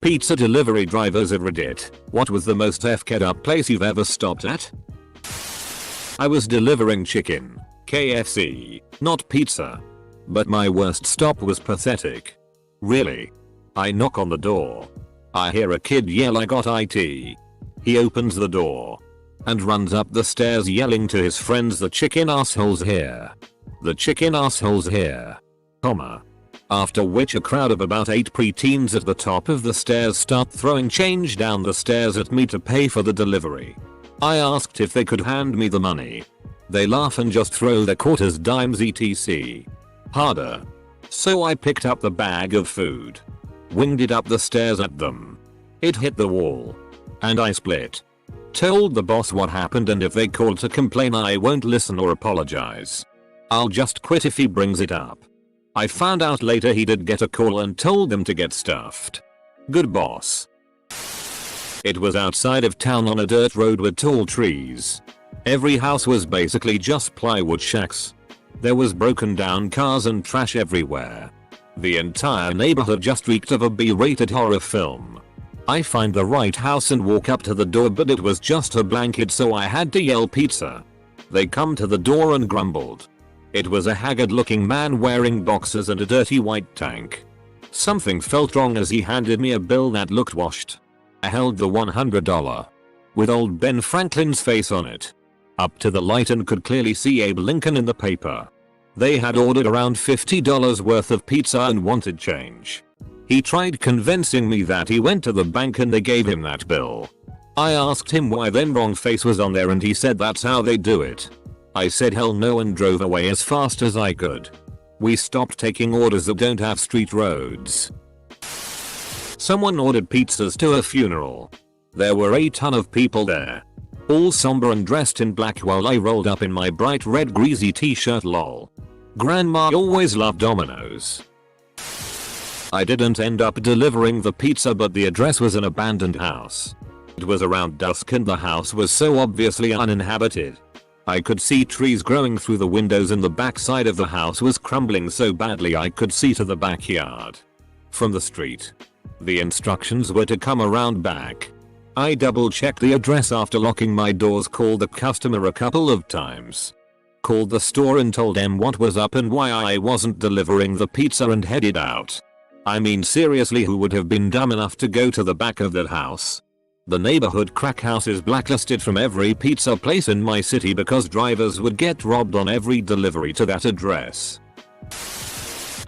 Pizza delivery drivers of Reddit, what was the most fk'd up place you've ever stopped at? I was delivering chicken, KFC, not pizza. But my worst stop was pathetic. Really? I knock on the door. I hear a kid yell I got IT. He opens the door and runs up the stairs yelling to his friends, the chicken assholes here. The chicken assholes here. Comma. After which a crowd of about 8 preteens at the top of the stairs start throwing change down the stairs at me to pay for the delivery. I asked if they could hand me the money. They laugh and just throw their quarters, dimes etc. Harder. So I picked up the bag of food. Winged it up the stairs at them. It hit the wall. And I split. Told the boss what happened, and if they called to complain I won't listen or apologize. I'll just quit if he brings it up. I found out later he did get a call and told them to get stuffed. Good boss. It was outside of town on a dirt road with tall trees. Every house was basically just plywood shacks. There was broken down cars and trash everywhere. The entire neighborhood just reeked of a B-rated horror film. I find the right house and walk up to the door, but it was just a blanket, so I had to yell pizza. They come to the door and grumbled. It was a haggard looking man wearing boxers and a dirty white tank. Something felt wrong as he handed me a bill that looked washed. I held the $100 with old Ben Franklin's face on it up to the light and could clearly see Abe Lincoln in the paper. They had ordered around $50 worth of pizza and wanted change. He tried convincing me that he went to the bank and they gave him that bill. I asked him why then wrong face was on there and he said that's how they do it. I said hell no and drove away as fast as I could. We stopped taking orders that don't have street roads. Someone ordered pizzas to a funeral. There were a ton of people there. All somber and dressed in black while I rolled up in my bright red greasy t-shirt lol. Grandma always loved Domino's. I didn't end up delivering the pizza, but the address was an abandoned house. It was around dusk and the house was so obviously uninhabited. I could see trees growing through the windows and the backside of the house was crumbling so badly I could see to the backyard from the street. The instructions were to come around back. I double checked the address after locking my doors, called the customer a couple of times. Called the store and told them what was up and why I wasn't delivering the pizza and headed out. I mean seriously, who would have been dumb enough to go to the back of that house? The neighborhood crack house is blacklisted from every pizza place in my city because drivers would get robbed on every delivery to that address.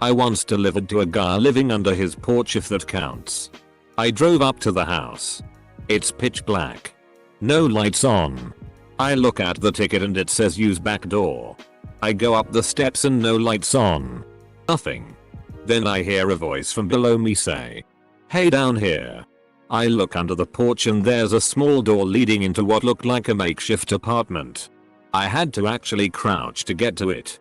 I once delivered to a guy living under his porch, if that counts. I drove up to the house. It's pitch black. No lights on. I look at the ticket and it says use back door. I go up the steps and no lights on. Nothing. Then I hear a voice from below me say, "Hey, down here." I look under the porch and there's a small door leading into what looked like a makeshift apartment. I had to actually crouch to get to it.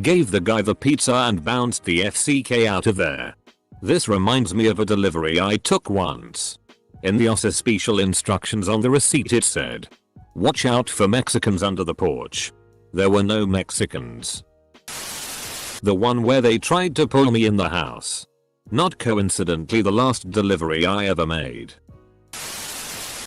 Gave the guy the pizza and bounced the FCK out of there. This reminds me of a delivery I took once. In the OSA special instructions on the receipt it said, "Watch out for Mexicans under the porch." There were no Mexicans. The one where they tried to pull me in the house. Not coincidentally the last delivery I ever made.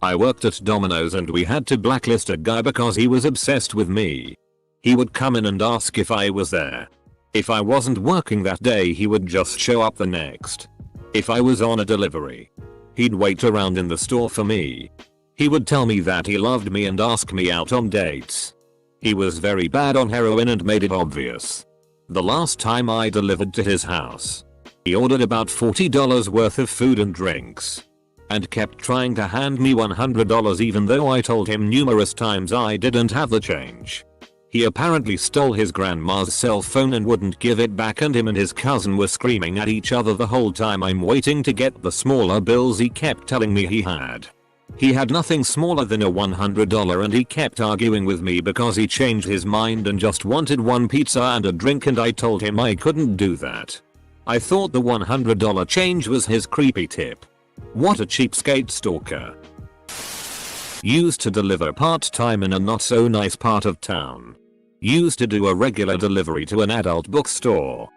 I worked at Domino's and we had to blacklist a guy because he was obsessed with me. He would come in and ask if I was there. If I wasn't working that day he would just show up the next. If I was on a delivery, he'd wait around in the store for me. He would tell me that he loved me and ask me out on dates. He was very bad on heroin and made it obvious. The last time I delivered to his house, he ordered about $40 worth of food and drinks. And kept trying to hand me $100 even though I told him numerous times I didn't have the change. He apparently stole his grandma's cell phone and wouldn't give it back, and him and his cousin were screaming at each other the whole time I'm waiting to get the smaller bills he kept telling me he had. He had nothing smaller than a $100 and he kept arguing with me because he changed his mind and just wanted one pizza and a drink, and I told him I couldn't do that. I thought the $100 change was his creepy tip. What a cheapskate stalker. Used to deliver part-time in a not so nice part of town. Used to do a regular delivery to an adult bookstore.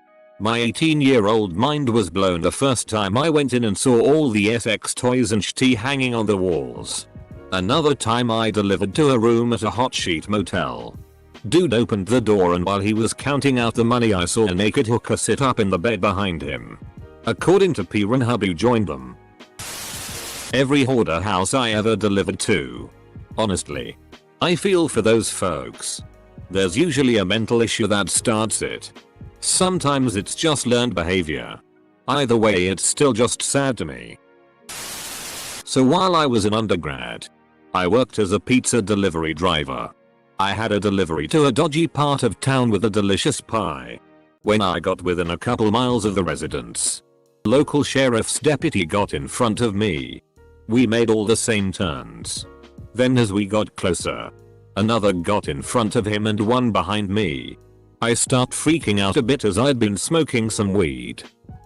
My 18-year-old mind was blown the first time I went in and saw all the FX toys and shit hanging on the walls. Another time I delivered to a room at a hot sheet motel. Dude opened the door and while he was counting out the money I saw a naked hooker sit up in the bed behind him. According to Pornhub who joined them. Every hoarder house I ever delivered to. Honestly. I feel for those folks. There's usually a mental issue that starts it. Sometimes it's just learned behavior. Either way it's still just sad to me. So while I was an undergrad, I worked as a pizza delivery driver. I had a delivery to a dodgy part of town with a delicious pie. When I got within a couple miles of the residence, local sheriff's deputy got in front of me. We made all the same turns. Then as we got closer, another got in front of him and one behind me. I start freaking out a bit as I'd been smoking some weed.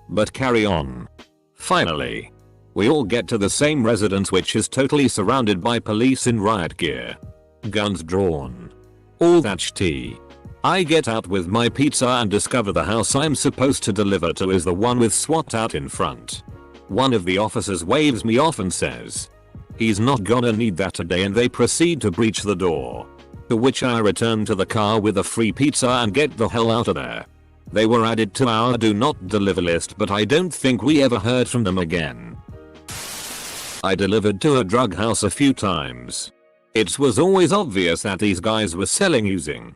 But carry on. Finally, we all get to the same residence which is totally surrounded by police in riot gear. Guns drawn. All that shit. I get out with my pizza and discover the house I'm supposed to deliver to is the one with SWAT out in front. One of the officers waves me off and says, "He's not gonna need that today," and they proceed to breach the door. To which I return to the car with a free pizza and get the hell out of there. They were added to our do not deliver list but I don't think we ever heard from them again. I delivered to a drug house a few times. It was always obvious that these guys were selling using.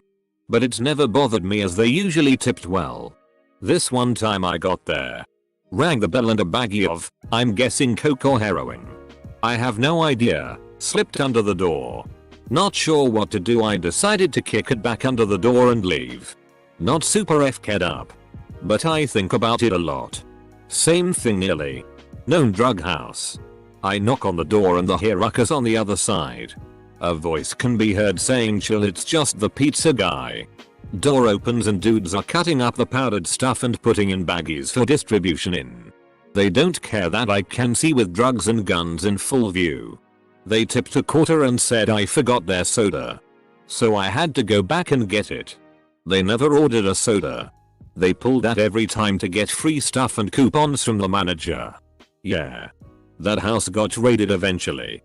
But it never bothered me as they usually tipped well. This one time I got there. Rang the bell and a baggie of, I'm guessing coke or heroin. I have no idea, slipped under the door. Not sure what to do, I decided to kick it back under the door and leave. Not super FK'd up. But I think about it a lot. Same thing nearly. Known drug house. I knock on the door and I hear ruckus on the other side. A voice can be heard saying, "Chill, it's just the pizza guy." Door opens and dudes are cutting up the powdered stuff and putting in baggies for distribution in. They don't care that I can see with drugs and guns in full view. They tipped a quarter and said I forgot their soda. So I had to go back and get it. They never ordered a soda. They pulled that every time to get free stuff and coupons from the manager. Yeah. That house got raided eventually.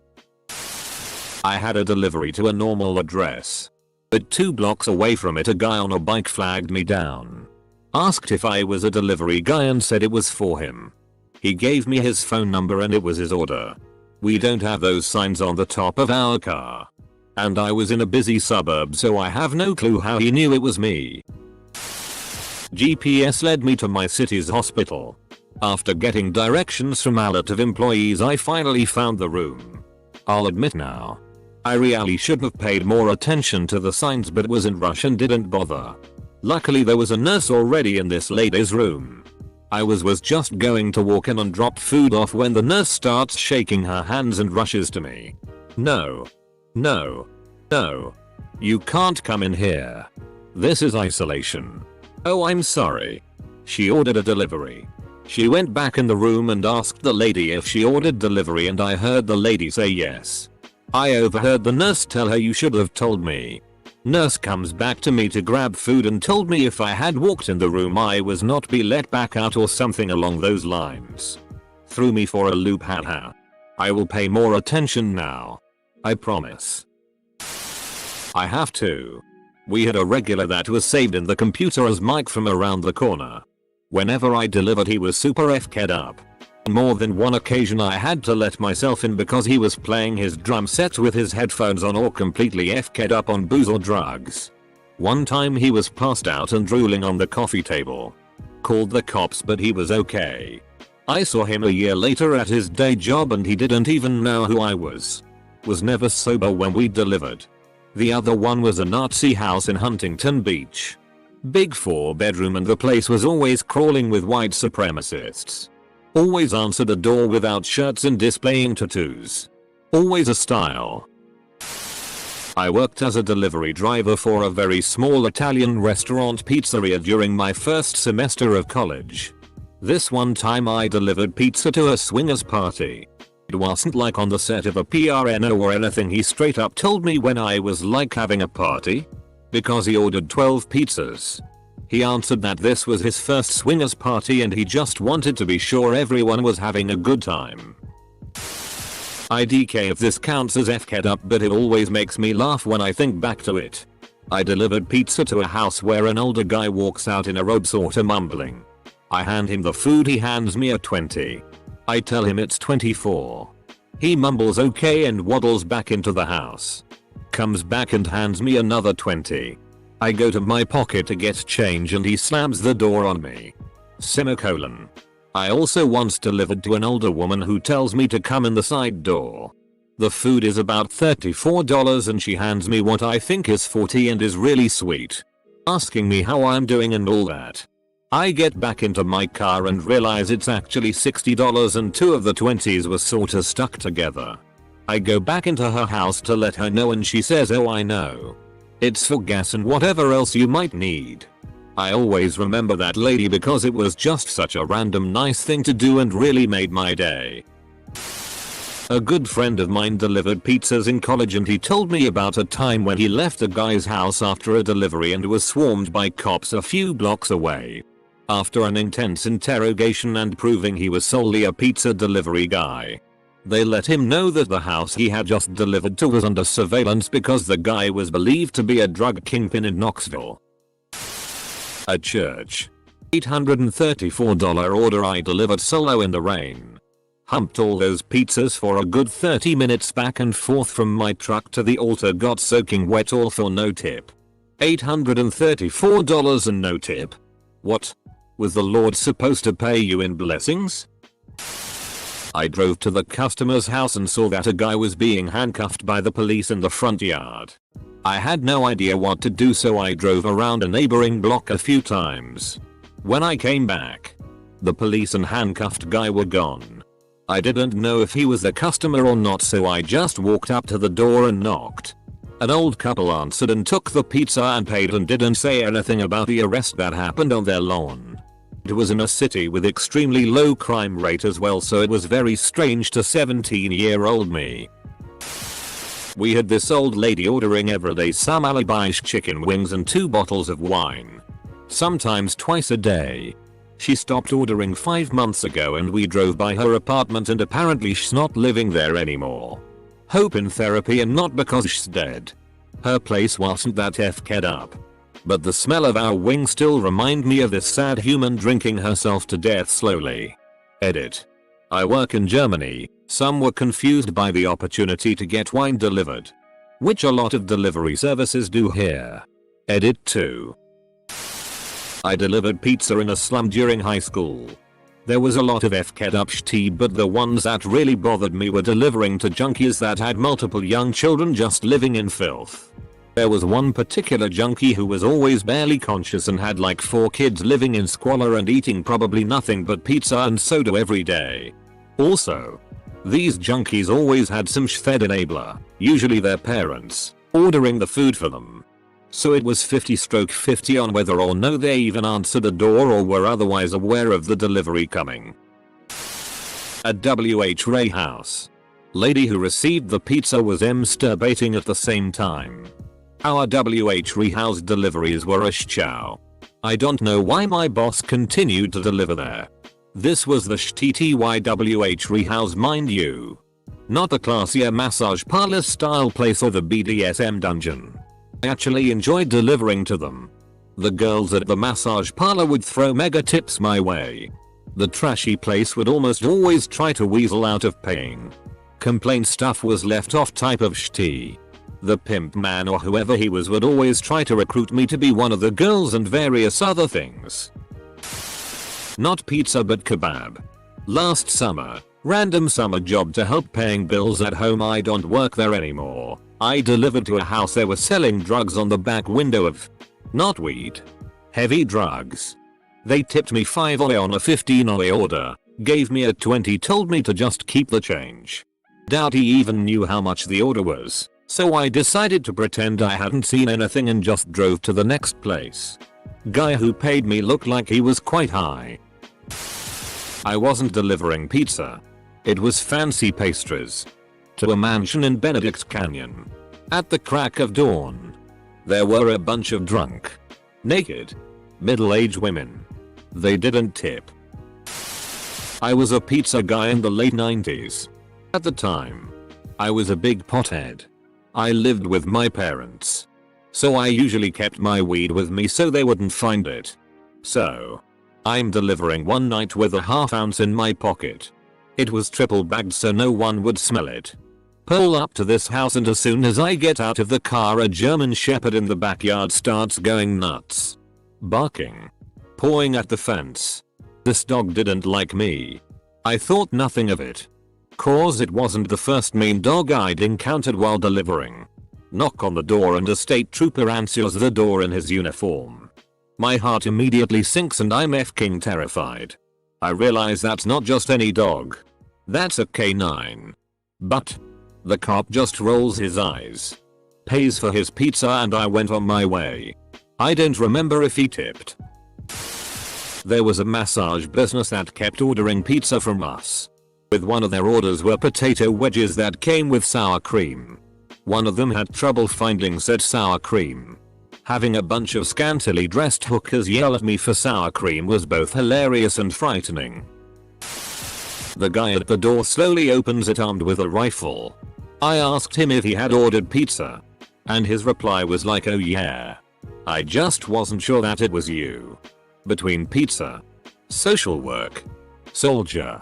I had a delivery to a normal address. But 2 blocks away from it a guy on a bike flagged me down. Asked if I was a delivery guy and said it was for him. He gave me his phone number and it was his order. We don't have those signs on the top of our car. And I was in a busy suburb so I have no clue how he knew it was me. GPS led me to my city's hospital. After getting directions from a lot of employees I finally found the room. I'll admit now, I really should have paid more attention to the signs but was in rush and didn't bother. Luckily there was a nurse already in this lady's room. I was just going to walk in and drop food off when the nurse starts shaking her hands and rushes to me. No. No. No. You can't come in here. This is isolation. Oh, I'm sorry. She ordered a delivery. She went back in the room and asked the lady if she ordered delivery and I heard the lady say yes. I overheard the nurse tell her, "You should have told me." Nurse comes back to me to grab food and told me if I had walked in the room I was not be let back out or something along those lines. Threw me for a loop, haha. I will pay more attention now. I promise. I have to. We had a regular that was saved in the computer as Mike from around the corner. Whenever I delivered he was super FK'd up. More than one occasion I had to let myself in because he was playing his drum set with his headphones on or completely FK'd up on booze or drugs. One time he was passed out and drooling on the coffee table. Called the cops but he was okay. I saw him a year later at his day job and he didn't even know who I was. Was never sober when we delivered. The other one was a Nazi house in Huntington Beach. Big 4-bedroom and the place was always crawling with white supremacists. Always answered a door without shirts and displaying tattoos. Always a style. I worked as a delivery driver for a very small Italian restaurant pizzeria during my first semester of college. This one time I delivered pizza to a swingers party. It wasn't like on the set of a PRNO or anything, he straight up told me when I was like having a party. Because he ordered 12 pizzas. He answered that this was his first swingers party and he just wanted to be sure everyone was having a good time. IDK if this counts as FK'd up, but it always makes me laugh when I think back to it. I delivered pizza to a house where an older guy walks out in a robe sorta mumbling. I hand him the food, he hands me a 20. I tell him it's 24. He mumbles okay and waddles back into the house. Comes back and hands me another 20. I go to my pocket to get change and he slams the door on me. Semicolon. I also once delivered to an older woman who tells me to come in the side door. The food is about $34 and she hands me what I think is 40 and is really sweet, asking me how I'm doing and all that. I get back into my car and realize it's actually $60 and 2 of the 20s were sorta stuck together. I go back into her house to let her know and she says, "Oh, I know. It's for gas and whatever else you might need." I always remember that lady because it was just such a random nice thing to do and really made my day. A good friend of mine delivered pizzas in college and he told me about a time when he left a guy's house after a delivery and was swarmed by cops a few blocks away. After an intense interrogation and proving he was solely a pizza delivery guy, they let him know that the house he had just delivered to was under surveillance because the guy was believed to be a drug kingpin in Knoxville. A church. $834 order I delivered solo in the rain. Humped all those pizzas for a good 30 minutes back and forth from my truck to the altar, got soaking wet, all for no tip. $834 and no tip. What? Was the Lord supposed to pay you in blessings? I drove to the customer's house and saw that a guy was being handcuffed by the police in the front yard. I had no idea what to do, so I drove around a neighboring block a few times. When I came back, the police and handcuffed guy were gone. I didn't know if he was the customer or not, so I just walked up to the door and knocked. An old couple answered and took the pizza and paid and didn't say anything about the arrest that happened on their lawn. It was in a city with extremely low crime rate as well, so it was very strange to 17-year-old me. We had this old lady ordering everyday some alibish chicken wings and 2 bottles of wine. Sometimes twice a day. She stopped ordering 5 months ago and we drove by her apartment and apparently she's not living there anymore. Hope in therapy and not because she's dead. Her place wasn't that FK'd up. But the smell of our wings still remind me of this sad human drinking herself to death slowly. Edit. I work in Germany. Some were confused by the opportunity to get wine delivered, which a lot of delivery services do here. Edit 2. I delivered pizza in a slum during high school. There was a lot of FK'd up shit, but the ones that really bothered me were delivering to junkies that had multiple young children just living in filth. There was one particular junkie who was always barely conscious and had like 4 kids living in squalor and eating probably nothing but pizza and soda every day. Also, these junkies always had some shfed enabler, usually their parents, ordering the food for them. So it was 50/50 on whether or no they even answered a door or were otherwise aware of the delivery coming. At WH Ray house. Lady who received the pizza was masturbating at the same time. Our WH Ray house deliveries were a chow. I don't know why my boss continued to deliver there. This was the WH Ray house, mind you. Not the classier massage parlor style place or the BDSM dungeon. I actually enjoyed delivering to them. The girls at the massage parlor would throw mega tips my way. The trashy place would almost always try to weasel out of paying. Complaint stuff was left off type of shitty. The pimp man or whoever he was would always try to recruit me to be one of the girls and various other things. Not pizza but kebab. Last summer, random summer job to help paying bills at home. I don't work there anymore. I delivered to a house they were selling drugs on the back window of, not weed, heavy drugs. They tipped me 5 OI on a 15 OI order, gave me a 20, told me to just keep the change. Doubt he even knew how much the order was, so I decided to pretend I hadn't seen anything and just drove to the next place. Guy who paid me looked like he was quite high. I wasn't delivering pizza. It was fancy pastries. To a mansion in Benedict Canyon. At the crack of dawn. There were a bunch of drunk, naked, Middle-aged women. They didn't tip. I was a pizza guy in the late 90s. At the time, I was a big pothead. I lived with my parents. So I usually kept my weed with me so they wouldn't find it. So, I'm delivering one night with a ½ ounce in my pocket. It was triple bagged so no one would smell it. Pull up to this house and as soon as I get out of the car a German shepherd in the backyard starts going nuts. Barking. Pawing at the fence. This dog didn't like me. I thought nothing of it. Cause it wasn't the first mean dog I'd encountered while delivering. Knock on the door and a state trooper answers the door in his uniform. My heart immediately sinks and I'm f***ing terrified. I realize that's not just any dog. That's a canine. But the cop just rolls his eyes, pays for his pizza and I went on my way. I don't remember if he tipped. There was a massage business that kept ordering pizza from us. With one of their orders were potato wedges that came with sour cream. One of them had trouble finding said sour cream. Having a bunch of scantily dressed hookers yell at me for sour cream was both hilarious and frightening. The guy at the door slowly opens it armed with a rifle. I asked him if he had ordered pizza. And his reply was like, oh yeah. I just wasn't sure that it was you. Between pizza, social work, soldier,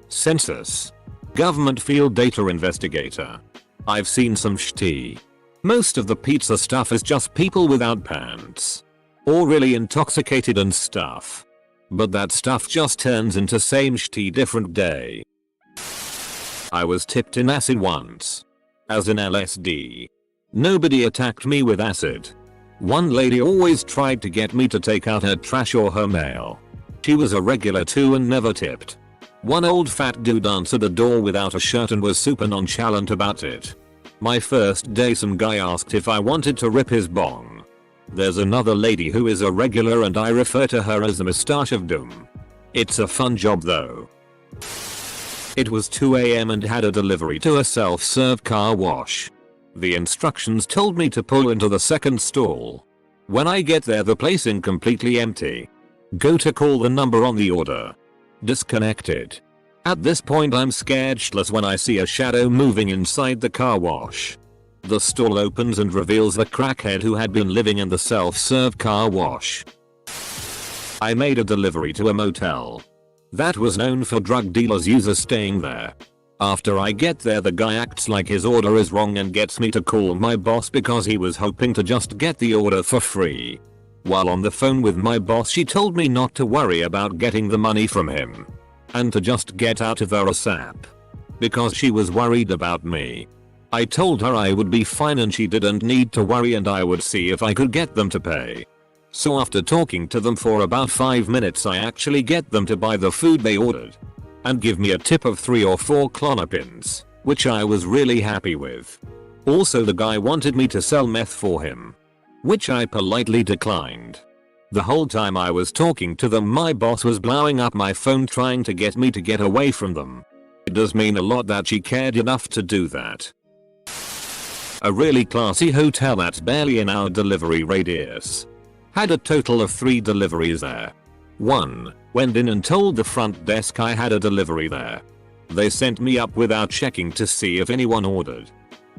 census, government field data investigator. I've seen some shitty. Most of the pizza stuff is just people without pants. Or really intoxicated and stuff. But that stuff just turns into same shitty different day. I was tipped in acid once. As in LSD. Nobody attacked me with acid. One lady always tried to get me to take out her trash or her mail. She was a regular too and never tipped. One old fat dude answered the door without a shirt and was super nonchalant about it. My first day some guy asked if I wanted to rip his bong. There's another lady who is a regular and I refer to her as the Moustache of Doom. It's a fun job though. It was 2 AM and had a delivery to a self-serve car wash. The instructions told me to pull into the second stall. When I get there the place is completely empty. Go to call the number on the order. Disconnected. At this point I'm scared shitless when I see a shadow moving inside the car wash. The stall opens and reveals the crackhead who had been living in the self-serve car wash. I made a delivery to a motel that was known for drug dealers users staying there. After I get there the guy acts like his order is wrong and gets me to call my boss because he was hoping to just get the order for free. While on the phone with my boss she told me not to worry about getting the money from him. And to just get out of there ASAP. Because she was worried about me. I told her I would be fine and she didn't need to worry and I would see if I could get them to pay. So after talking to them for about 5 minutes I actually get them to buy the food they ordered. And give me a tip of 3 or 4 clonopins, which I was really happy with. Also the guy wanted me to sell meth for him. Which I politely declined. The whole time I was talking to them my boss was blowing up my phone trying to get me to get away from them. It does mean a lot that she cared enough to do that. A really classy hotel that's barely in our delivery radius. Had a total of 3 deliveries there. 1. Went in and told the front desk I had a delivery there. They sent me up without checking to see if anyone ordered.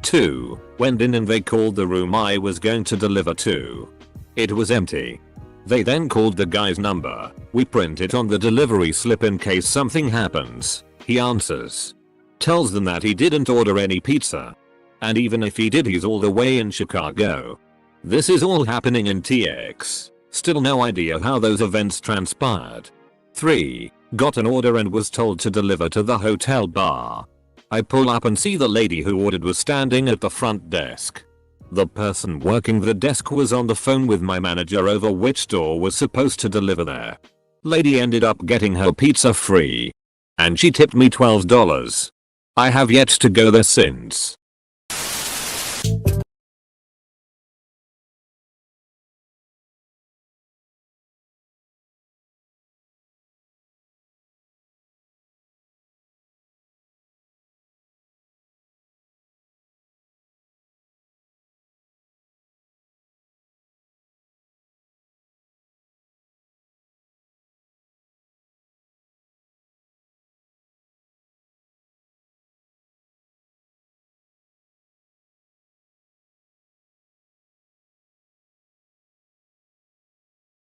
2. Went in and they called the room I was going to deliver to. It was empty. They then called the guy's number. We print it on the delivery slip in case something happens. He answers. Tells them that he didn't order any pizza. And even if he did he's all the way in Chicago. This is all happening in TX. Still no idea how those events transpired. 3. Got an order and was told to deliver to the hotel bar. I pull up and see the lady who ordered was standing at the front desk. The person working the desk was on the phone with my manager over which store was supposed to deliver there. Lady ended up getting her pizza free. And she tipped me $12. I have yet to go there since.